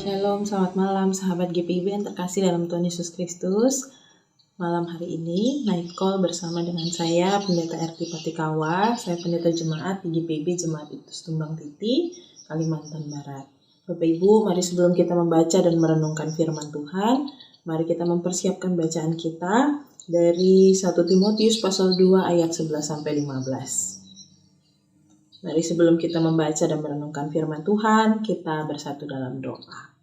Shalom, selamat malam sahabat GPIB yang terkasih dalam Tuhan Yesus Kristus. Malam hari ini night call bersama dengan saya Pendeta RT Patikawa. Saya pendeta jemaat di GPIB Jemaat Ibtus Tumbang Titi, Kalimantan Barat. Bapak Ibu, mari sebelum kita membaca dan merenungkan firman Tuhan, mari kita mempersiapkan bacaan kita dari 1 Timotius pasal 2 ayat 11 sampai 15. Mari sebelum kita membaca dan merenungkan firman Tuhan, kita bersatu dalam doa.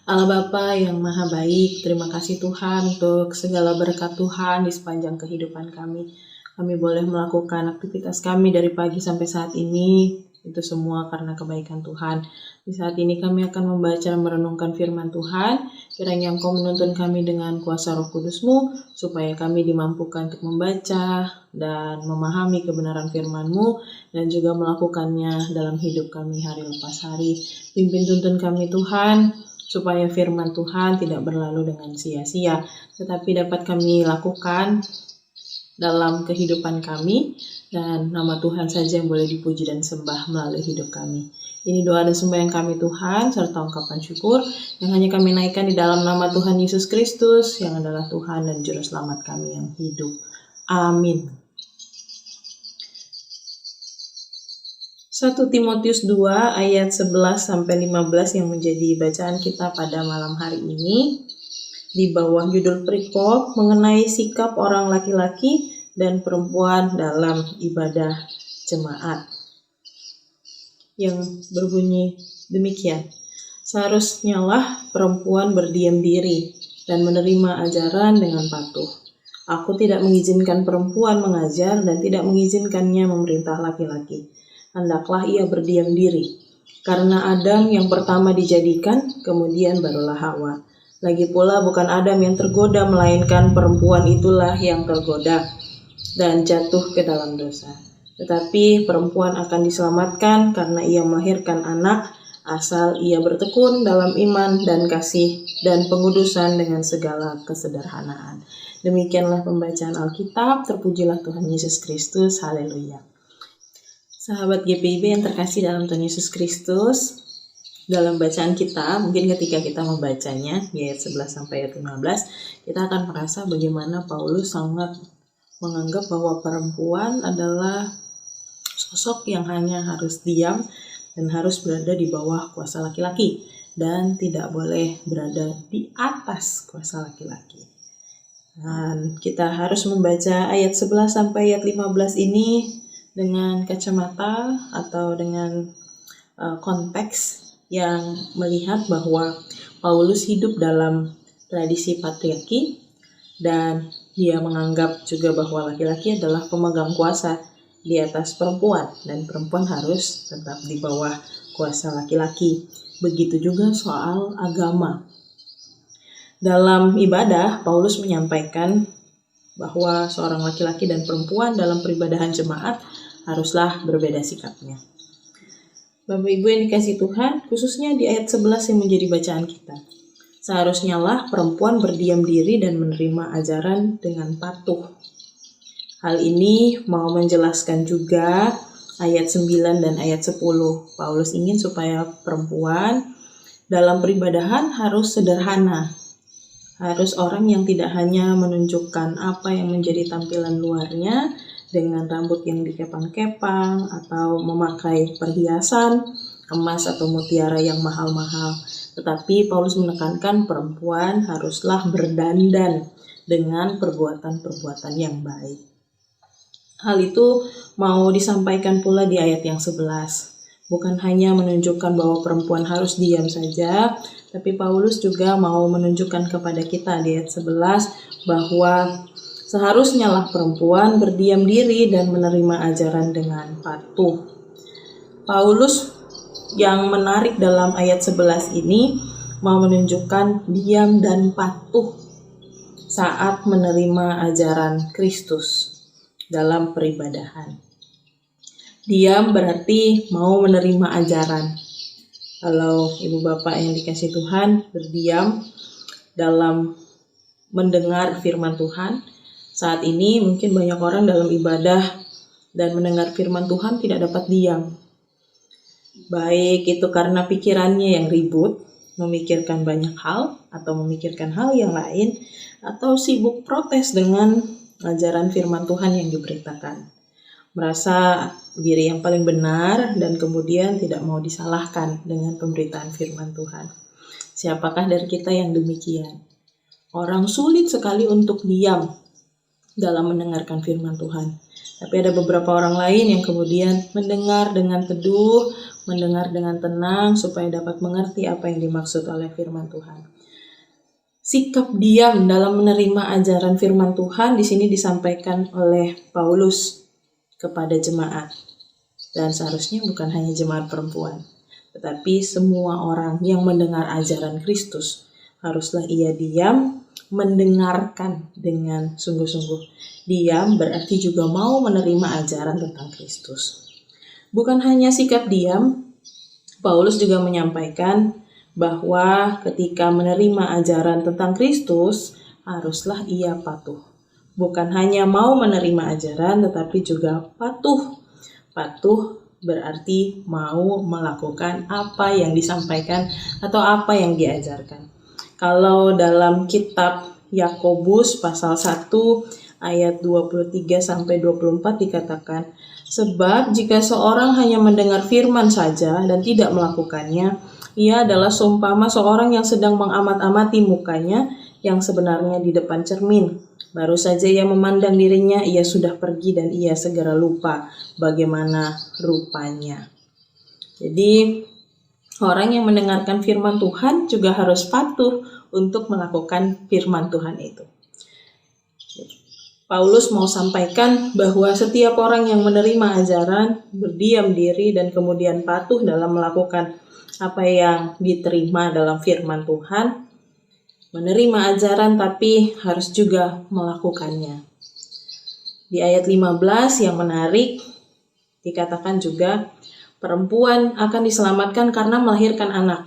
Allah Bapa yang Maha Baik, terima kasih Tuhan untuk segala berkat Tuhan di sepanjang kehidupan kami. Kami boleh melakukan aktivitas kami dari pagi sampai saat ini, itu semua karena kebaikan Tuhan. Di saat ini kami akan membaca dan merenungkan firman Tuhan. Kiranya Engkau menuntun kami dengan kuasa Roh Kudus-Mu, supaya kami dimampukan untuk membaca dan memahami kebenaran firman-Mu, dan juga melakukannya dalam hidup kami hari lepas hari. Pimpin tuntun kami Tuhan, supaya firman Tuhan tidak berlalu dengan sia-sia, tetapi dapat kami lakukan dalam kehidupan kami, dan nama Tuhan saja yang boleh dipuji dan sembah melalui hidup kami. Ini doa dan sembahyang kami Tuhan, serta ungkapan syukur yang hanya kami naikkan di dalam nama Tuhan Yesus Kristus, yang adalah Tuhan dan Juru Selamat kami yang hidup. Amin. 1 Timotius 2 ayat 11 sampai 15 yang menjadi bacaan kita pada malam hari ini, di bawah judul perikop mengenai sikap orang laki-laki dan perempuan dalam ibadah jemaat, yang berbunyi demikian. Seharusnya lah perempuan berdiam diri dan menerima ajaran dengan patuh. Aku tidak mengizinkan perempuan mengajar dan tidak mengizinkannya memerintah laki-laki. Hendaklah ia berdiam diri, karena Adam yang pertama dijadikan, kemudian barulah Hawa. Lagi pula bukan Adam yang tergoda, melainkan perempuan itulah yang tergoda dan jatuh ke dalam dosa. Tetapi perempuan akan diselamatkan karena ia melahirkan anak, asal ia bertekun dalam iman dan kasih dan pengudusan dengan segala kesederhanaan. Demikianlah pembacaan Alkitab. Terpujilah Tuhan Yesus Kristus. Haleluya. Sahabat GPIB yang terkasih dalam Tuhan Yesus Kristus, dalam bacaan kita, mungkin ketika kita membacanya di ayat 11 sampai ayat 15, kita akan merasa bagaimana Paulus sangat menganggap bahwa perempuan adalah sosok yang hanya harus diam dan harus berada di bawah kuasa laki-laki dan tidak boleh berada di atas kuasa laki-laki. Dan kita harus membaca ayat 11 sampai ayat 15 ini dengan kacamata atau dengan konteks yang melihat bahwa Paulus hidup dalam tradisi patriarki dan dia menganggap juga bahwa laki-laki adalah pemegang kuasa di atas perempuan dan perempuan harus tetap di bawah kuasa laki-laki. Begitu juga soal agama. Dalam ibadah, Paulus menyampaikan bahwa seorang laki-laki dan perempuan dalam peribadahan jemaat haruslah berbeda sikapnya. Bapak Ibu yang dikasihi Tuhan, khususnya di ayat 11 yang menjadi bacaan kita. Seharusnya lah perempuan berdiam diri dan menerima ajaran dengan patuh. Hal ini mau menjelaskan juga ayat 9 dan ayat 10. Paulus ingin supaya perempuan dalam peribadahan harus sederhana. Harus orang yang tidak hanya menunjukkan apa yang menjadi tampilan luarnya dengan rambut yang dikepang-kepang atau memakai perhiasan emas atau mutiara yang mahal-mahal. Tetapi Paulus menekankan perempuan haruslah berdandan dengan perbuatan-perbuatan yang baik. Hal itu mau disampaikan pula di ayat yang 11. Bukan hanya menunjukkan bahwa perempuan harus diam saja, tapi Paulus juga mau menunjukkan kepada kita di ayat 11 bahwa seharusnya lah perempuan berdiam diri dan menerima ajaran dengan patuh. Paulus yang menarik dalam ayat 11 ini mau menunjukkan diam dan patuh saat menerima ajaran Kristus dalam peribadahan. Diam berarti mau menerima ajaran. Kalau ibu bapak yang dikasihi Tuhan berdiam dalam mendengar firman Tuhan, saat ini mungkin banyak orang dalam ibadah dan mendengar firman Tuhan tidak dapat diam. baik itu karena pikirannya yang ribut, memikirkan banyak hal atau memikirkan hal yang lain, atau sibuk protes dengan ajaran firman Tuhan yang diberitakan. Merasa diri yang paling benar dan kemudian tidak mau disalahkan dengan pemberitaan firman Tuhan. Siapakah dari kita yang demikian? Orang sulit sekali untuk diam dalam mendengarkan firman Tuhan. Tapi ada beberapa orang lain yang kemudian mendengar dengan teduh, mendengar dengan tenang supaya dapat mengerti apa yang dimaksud oleh firman Tuhan. Sikap diam dalam menerima ajaran firman Tuhan di sini disampaikan oleh Paulus kepada jemaat. Dan seharusnya bukan hanya jemaat perempuan, tetapi semua orang yang mendengar ajaran Kristus haruslah ia diam, mendengarkan dengan sungguh-sungguh. Diam berarti juga mau menerima ajaran tentang Kristus. Bukan hanya sikap diam, Paulus juga menyampaikan bahwa ketika menerima ajaran tentang Kristus, haruslah ia patuh. Bukan hanya mau menerima ajaran, tetapi juga patuh. Patuh berarti mau melakukan apa yang disampaikan atau apa yang diajarkan. Kalau dalam kitab Yakobus pasal 1 ayat 23-24 dikatakan, sebab jika seorang hanya mendengar firman saja dan tidak melakukannya, ia adalah seumpama seorang yang sedang mengamat-amati mukanya yang sebenarnya di depan cermin. Baru saja ia memandang dirinya, ia sudah pergi dan ia segera lupa bagaimana rupanya. Jadi orang yang mendengarkan firman Tuhan juga harus patuh untuk melakukan firman Tuhan itu. Paulus mau sampaikan bahwa setiap orang yang menerima ajaran, berdiam diri dan kemudian patuh dalam melakukan apa yang diterima dalam firman Tuhan, menerima ajaran tapi harus juga melakukannya. Di ayat 15 yang menarik dikatakan juga, perempuan akan diselamatkan karena melahirkan anak,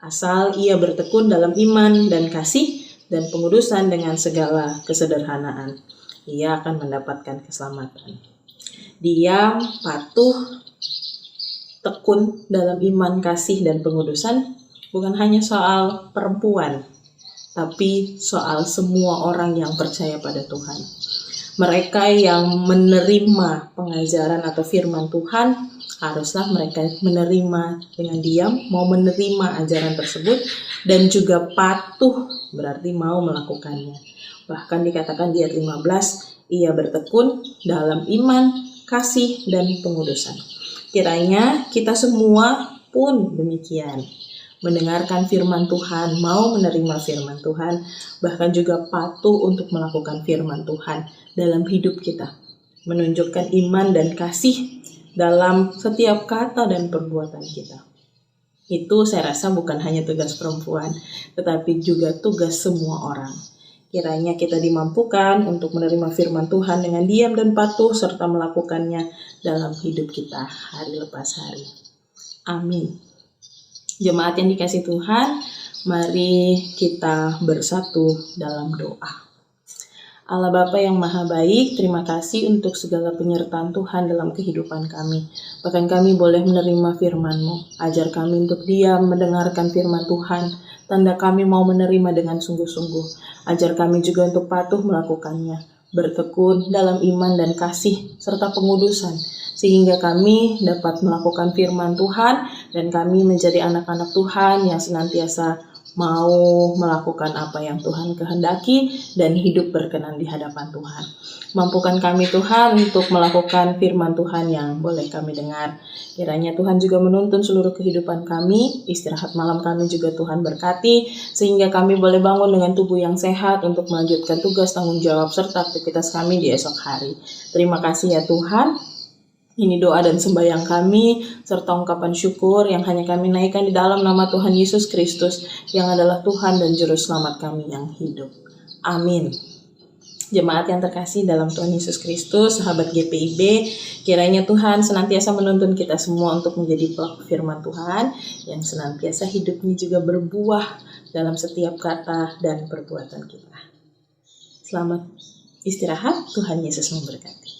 asal ia bertekun dalam iman dan kasih dan pengudusan dengan segala kesederhanaan. Ia akan mendapatkan keselamatan. Diam, patuh, tekun dalam iman, kasih, dan pengudusan bukan hanya soal perempuan, tapi soal semua orang yang percaya pada Tuhan. Mereka yang menerima pengajaran atau firman Tuhan, haruslah mereka menerima dengan diam, mau menerima ajaran tersebut, dan juga patuh, berarti mau melakukannya. Bahkan dikatakan di ayat 15, ia bertekun dalam iman, kasih, dan pengudusan. Kiranya kita semua pun demikian. Mendengarkan firman Tuhan, mau menerima firman Tuhan, bahkan juga patuh untuk melakukan firman Tuhan dalam hidup kita. Menunjukkan iman dan kasih dalam setiap kata dan perbuatan kita. Itu saya rasa bukan hanya tugas perempuan, tetapi juga tugas semua orang. Kiranya kita dimampukan untuk menerima firman Tuhan dengan diam dan patuh serta melakukannya dalam hidup kita hari lepas hari. Amin. Jemaat yang dikasihi Tuhan, mari kita bersatu dalam doa. Allah Bapa yang Maha Baik, terima kasih untuk segala penyertaan Tuhan dalam kehidupan kami. Bahkan kami boleh menerima firman-Mu. Ajar kami untuk diam mendengarkan firman Tuhan. Tanda kami mau menerima dengan sungguh-sungguh. Ajar kami juga untuk patuh melakukannya. Bertekun dalam iman dan kasih serta pengudusan. Sehingga kami dapat melakukan firman Tuhan dan kami menjadi anak-anak Tuhan yang senantiasa mau melakukan apa yang Tuhan kehendaki dan hidup berkenan di hadapan Tuhan. Mampukan kami Tuhan untuk melakukan firman Tuhan yang boleh kami dengar. Kiranya Tuhan juga menuntun seluruh kehidupan kami, istirahat malam kami juga Tuhan berkati, sehingga kami boleh bangun dengan tubuh yang sehat untuk melanjutkan tugas tanggung jawab serta aktivitas kami di esok hari. Terima kasih ya Tuhan. Ini doa dan sembahyang kami, serta ungkapan syukur yang hanya kami naikkan di dalam nama Tuhan Yesus Kristus, yang adalah Tuhan dan Juru Selamat kami yang hidup. Amin. Jemaat yang terkasih dalam Tuhan Yesus Kristus, sahabat GPIB, kiranya Tuhan senantiasa menuntun kita semua untuk menjadi pelaku firman Tuhan, yang senantiasa hidupnya juga berbuah dalam setiap kata dan perbuatan kita. Selamat istirahat, Tuhan Yesus memberkati.